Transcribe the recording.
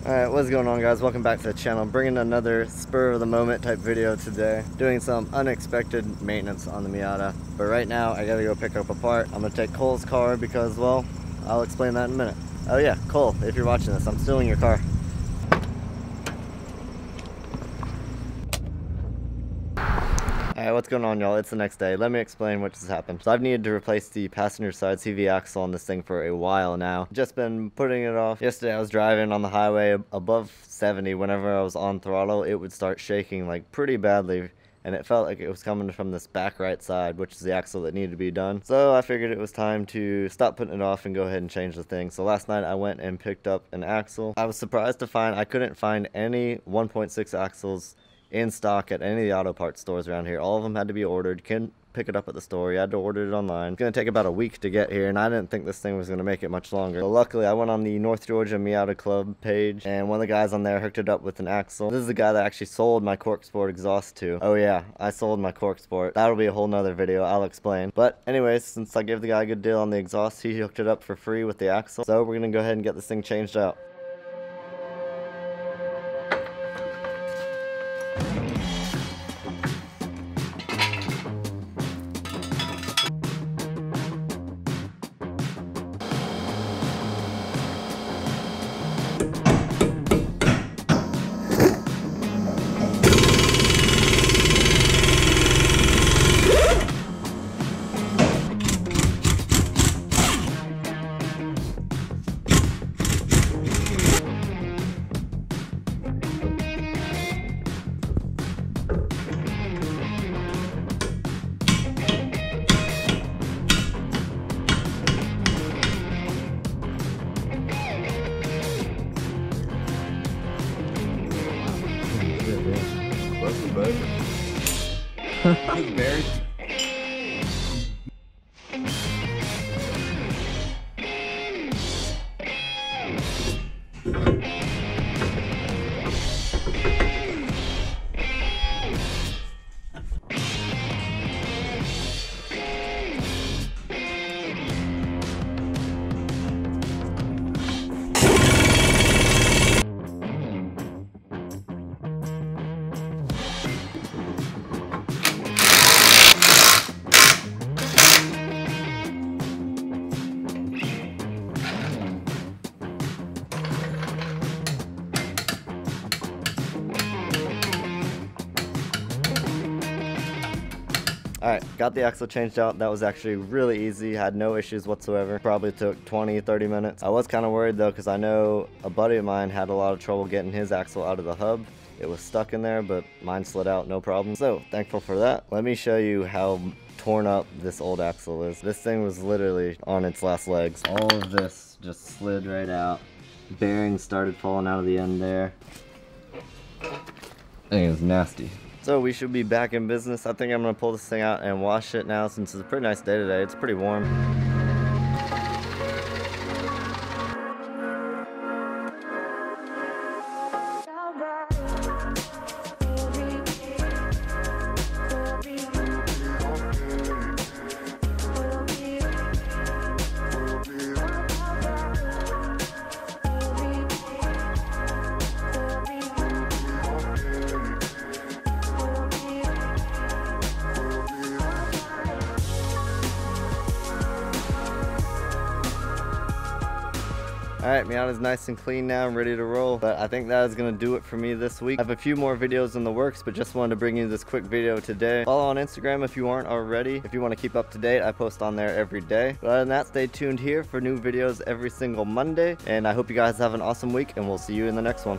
Alright, what's going on, guys? Welcome back to the channel. Bringing another spur of the moment type video today. Doing some unexpected maintenance on the Miata. But right now, I gotta go pick up a part. I'm gonna take Cole's car because, well, I'll explain that in a minute. Oh yeah, Cole, if you're watching this, I'm stealing your car. Alright, what's going on, y'all? It's the next day. Let me explain what just happened. So I've needed to replace the passenger side CV axle on this thing for a while now. Just been putting it off. Yesterday I was driving on the highway above 70. Whenever I was on throttle, it would start shaking like pretty badly. And it felt like it was coming from this back right side, which is the axle that needed to be done. So I figured it was time to stop putting it off and go ahead and change the thing. So last night I went and picked up an axle. I was surprised to find I couldn't find any 1.6 axles in stock at any of the auto parts stores around here. All of them had to be ordered. Couldn't pick it up at the store. You had to order it online. It's gonna take about a week to get here, and I didn't think this thing was gonna make it much longer. But luckily, I went on the North Georgia Miata Club page, and one of the guys on there hooked it up with an axle. This is the guy that actually sold my Cork Sport exhaust to. Oh yeah, I sold my Cork Sport. That'll be a whole nother video. I'll explain. But anyways, since I gave the guy a good deal on the exhaust, he hooked it up for free with the axle. So we're gonna go ahead and get this thing changed out. Very. Alright, got the axle changed out. That was actually really easy, had no issues whatsoever. Probably took 20-30 minutes. I was kind of worried though, because I know a buddy of mine had a lot of trouble getting his axle out of the hub. It was stuck in there, but mine slid out no problem. So thankful for that. Let me show you how torn up this old axle is. This thing was literally on its last legs. All of this just slid right out. Bearings started falling out of the end there. Thing is nasty. So we should be back in business. I think I'm gonna pull this thing out and wash it now since it's a pretty nice day today. It's pretty warm. Alright, Miata's nice and clean now and ready to roll. But I think that is going to do it for me this week. I have a few more videos in the works, but just wanted to bring you this quick video today. Follow on Instagram if you aren't already. If you want to keep up to date, I post on there every day. But other than that, stay tuned here for new videos every single Monday. And I hope you guys have an awesome week, and we'll see you in the next one.